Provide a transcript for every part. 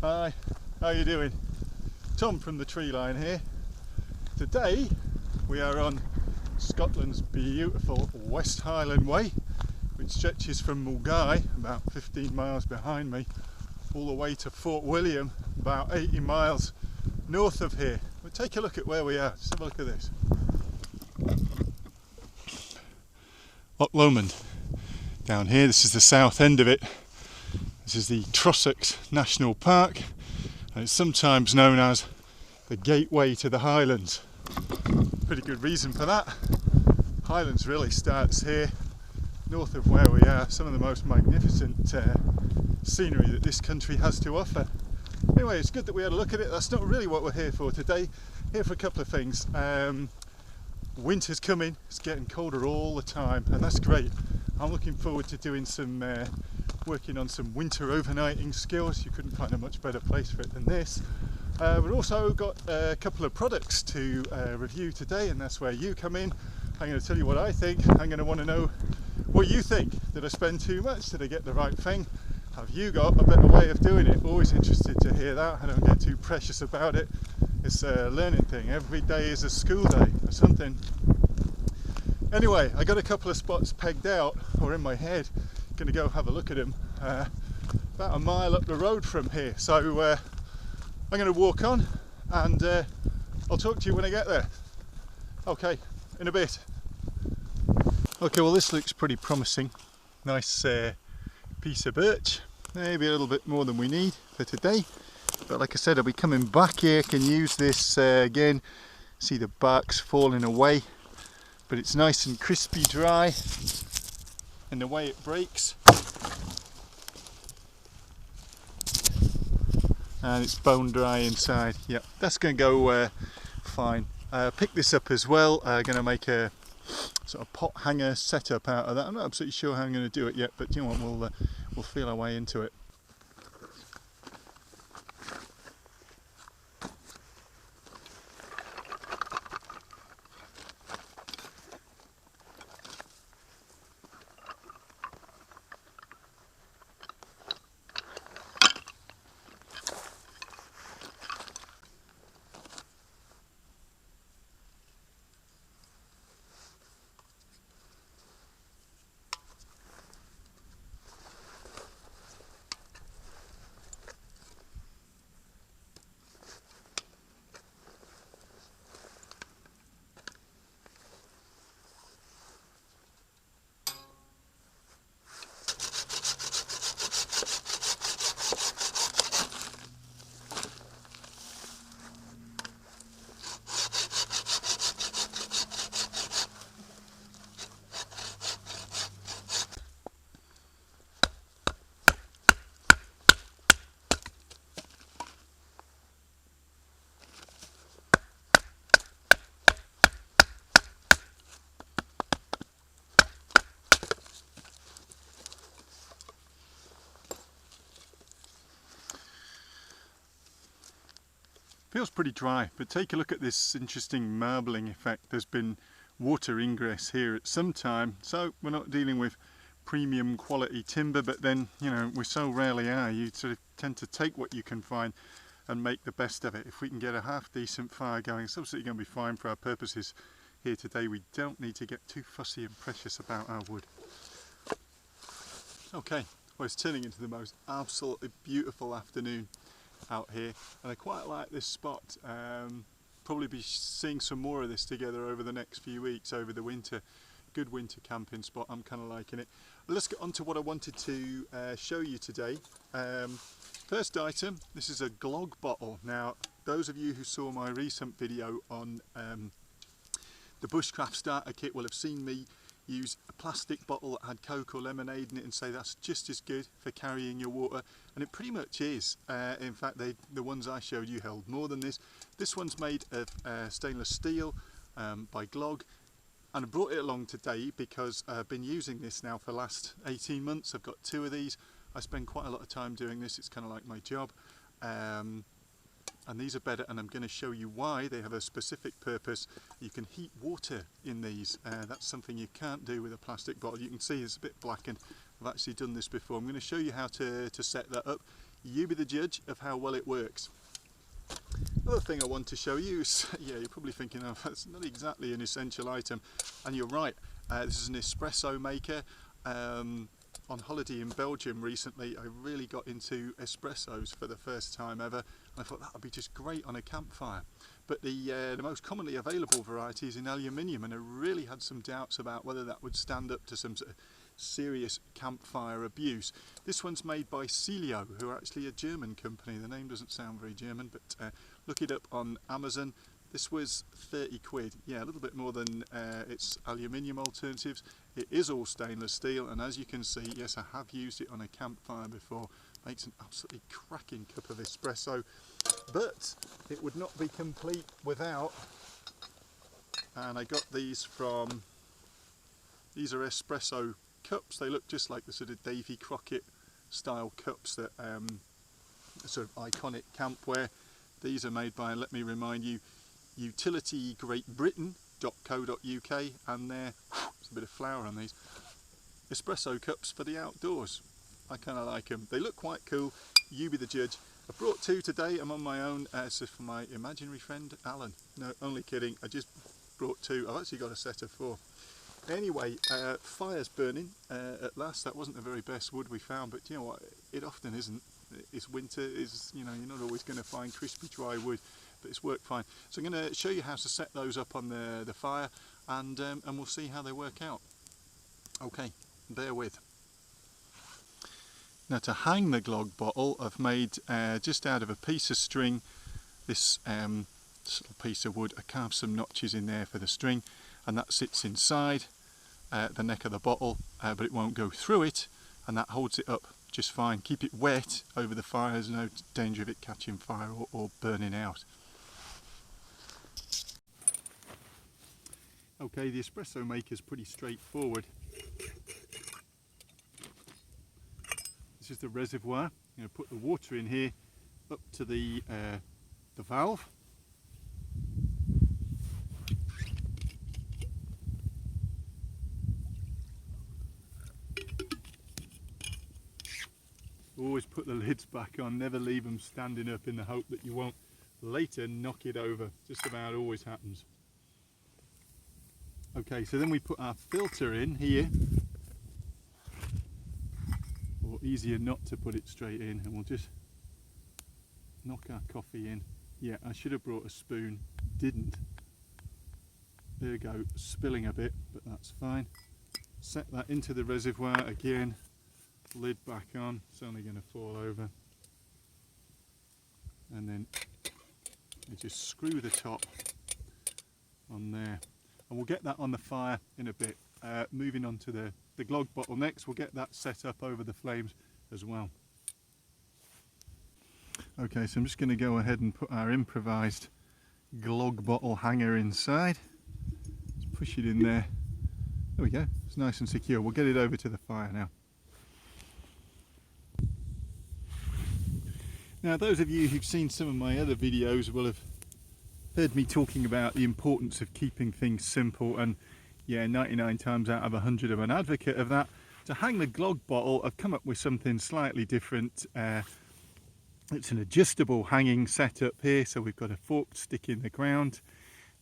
Hi, how you doing? Tom from the Tree Line here. Today we are on Scotland's beautiful West Highland Way, which stretches from Mulgai, about 15 miles behind me, all the way to Fort William, about 80 miles north of here. We'll take a look at where we are. Just have a look at this. Loch Lomond down here. This is the south end of it. This is the Trossachs National Park, and it's sometimes known as the gateway to the Highlands. Pretty good reason for that. Highlands really starts here, north of where we are. Some of the most magnificent scenery that this country has to offer. Anyway, it's good that we had a look at it. That's not really what we're here for today. Here for a couple of things. Winter's coming, it's getting colder all the time, and that's great. I'm looking forward to doing some working on some winter overnighting skills. You couldn't find a much better place for it than this. We've also got a couple of products to review today, and that's where you come in. I'm going to tell you what I think. I'm going to want to know what you think. Did I spend too much? Did I get the right thing? Have you got a better way of doing it? Always interested to hear that. I don't get too precious about it. It's a learning thing. Every day is a school day or something. Anyway, I got a couple of spots pegged out, or in my head. Going to go have a look at them about a mile up the road from here. So I'm going to walk on, and I'll talk to you when I get there. Okay, in a bit. Okay, well this looks pretty promising. Nice piece of birch. Maybe a little bit more than we need for today. But like I said, I'll be coming back here, can use this again. See the bark's falling away, but it's nice and crispy dry, and the way it breaks, and it's bone dry inside. Yep, that's going to go fine. Pick this up as well. Going to make a sort of pot hanger setup out of that. I'm not absolutely sure how I'm going to do it yet, but you know what, we'll feel our way into it. Feels pretty dry, but take a look at this interesting marbling effect. There's been water ingress here at some time, so we're not dealing with premium quality timber, but then, you know, we so rarely are. You sort of tend to take what you can find and make the best of it. If we can get a half decent fire going, it's absolutely going to be fine for our purposes here today. We don't need to get too fussy and precious about our wood. Okay, well, it's turning into the most absolutely beautiful afternoon out here, and I quite like this spot. Probably be seeing some more of this together over the next few weeks, over the winter. Good winter camping spot. I'm kind of liking it. Let's get on to what I wanted to show you today. First item, this is a Glogg bottle. Now, those of you who saw my recent video on the bushcraft starter kit will have seen me use a plastic bottle that had Coke or lemonade in it and say that's just as good for carrying your water, and it pretty much is. In fact, the ones I showed you held more than this. This one's made of stainless steel by Glogg, and I brought it along today because I've been using this now for the last 18 months. I've got 2 of these. I spend quite a lot of time doing this. It's kind of like my job. And these are better, and I'm going to show you why. They have a specific purpose. You can heat water in these. That's something you can't do with a plastic bottle. You can see it's a bit blackened. I've actually done this before. I'm going to show you how to set that up. You be the judge of how well it works. Another thing I want to show you is, yeah, you're probably thinking, oh, that's not exactly an essential item, and you're right. This is an espresso maker. On holiday in Belgium recently, I really got into espressos for the first time ever, and I thought that would be just great on a campfire. But the most commonly available variety is in aluminium, and I really had some doubts about whether that would stand up to some sort of serious campfire abuse. This one's made by Cilio, who are actually a German company. The name doesn't sound very German, but look it up on Amazon. This was 30 quid, yeah, a little bit more than its aluminium alternatives. It is all stainless steel, and as you can see, yes, I have used it on a campfire before. Makes an absolutely cracking cup of espresso, but it would not be complete without, and I got these from, these are espresso cups. They look just like the sort of Davy Crockett style cups that are sort of iconic campware. These are made by, let me remind you, utilitygreatbritain.co.uk, and there's a bit of flour on these espresso cups for the outdoors. I kind of like them. They look quite cool. You be the judge. I brought two today. I'm on my own. So for my imaginary friend Alan. No, only kidding. I just brought two. I've actually got a set of 4. Anyway, fire's burning at last. That wasn't the very best wood we found, but you know what? It often isn't. It's winter. You know, you're not always going to find crispy dry wood, but it's worked fine. So I'm going to show you how to set those up on the fire, and we'll see how they work out. Okay, bear with. Now, to hang the Glogg bottle, I've made just out of a piece of string this little piece of wood. I carved some notches in there for the string, and that sits inside the neck of the bottle, but it won't go through it, and that holds it up just fine. Keep it wet over the fire. There's no danger of it catching fire or burning out. Okay, the espresso maker is pretty straightforward. This is the reservoir. I'm going to put the water in here up to the valve. Always put the lids back on, never leave them standing up in the hope that you won't later knock it over. Just about always happens. Okay, so then we put our filter in here, or easier not to put it straight in, and we'll just knock our coffee in. Yeah, I should have brought a spoon, didn't. There we go, spilling a bit, but that's fine. Set that into the reservoir again, lid back on, it's only going to fall over. And then you just screw the top on there. And we'll get that on the fire in a bit. Moving on to the Glogg bottle next, we'll get that set up over the flames as well. Okay, so I'm just going to go ahead and put our improvised Glogg bottle hanger inside. Just push it in there. There we go, it's nice and secure. We'll get it over to the fire now. Now, those of you who've seen some of my other videos will have heard me talking about the importance of keeping things simple, and yeah, 99 times out of 100 I'm an advocate of that. To hang the Glogg bottle, I've come up with something slightly different. It's an adjustable hanging setup here, so we've got a forked stick in the ground.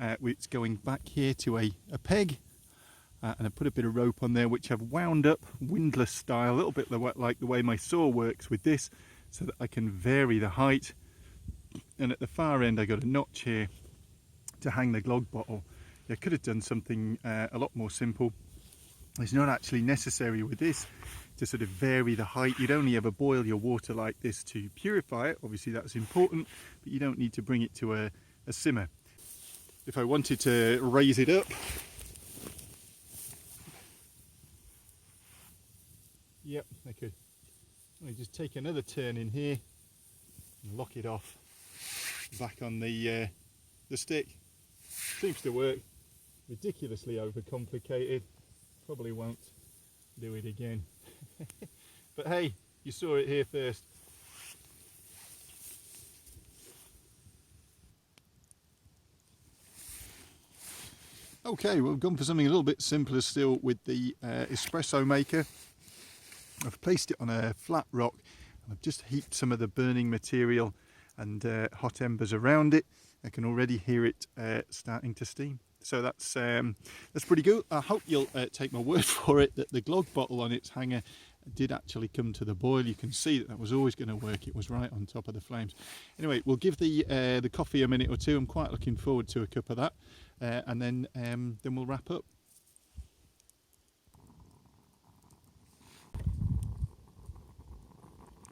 It's going back here to a peg, and I put a bit of rope on there which I've wound up windlass style, a little bit like the way my saw works with this, so that I can vary the height. And at the far end I got a notch here to hang the Glogg bottle. I could have done something a lot more simple. It's not actually necessary with this to sort of vary the height. You'd only ever boil your water like this to purify it. Obviously that's important, but you don't need to bring it to a simmer. If I wanted to raise it up, yep, I could. I just take another turn in here and lock it off back on the stick. Seems to work. Ridiculously overcomplicated. Probably won't do it again. But hey, you saw it here first. Okay, well, we've gone for something a little bit simpler still with the espresso maker. I've placed it on a flat rock, I've just heaped some of the burning material and hot embers around it. I can already hear it starting to steam. So that's pretty good. I hope you'll take my word for it that the Glogg bottle on its hanger did actually come to the boil. You can see that was always going to work. It was right on top of the flames. Anyway, we'll give the coffee a minute or two. I'm quite looking forward to a cup of that, and then we'll wrap up.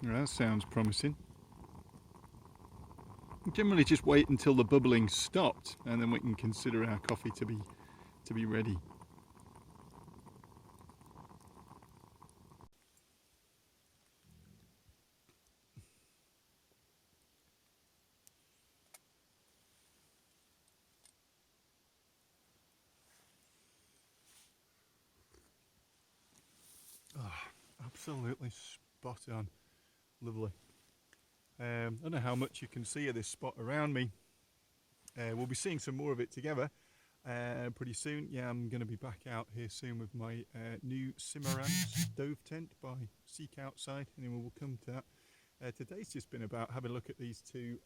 That sounds promising. Generally just wait until the bubbling stopped and then we can consider our coffee to be ready. Oh, absolutely spot on. Lovely. I don't know how much you can see of this spot around me. We'll be seeing some more of it together pretty soon. Yeah, I'm going to be back out here soon with my new Cimarron stove tent by Seek Outside. Anyway, we'll come to that. Today's just been about having a look at these two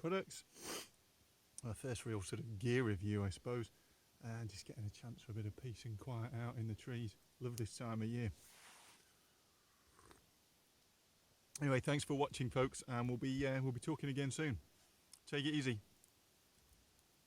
products. Our first real sort of gear review, I suppose, and just getting a chance for a bit of peace and quiet out in the trees. Love this time of year. Anyway, thanks for watching, folks, and we'll be talking again soon. Take it easy.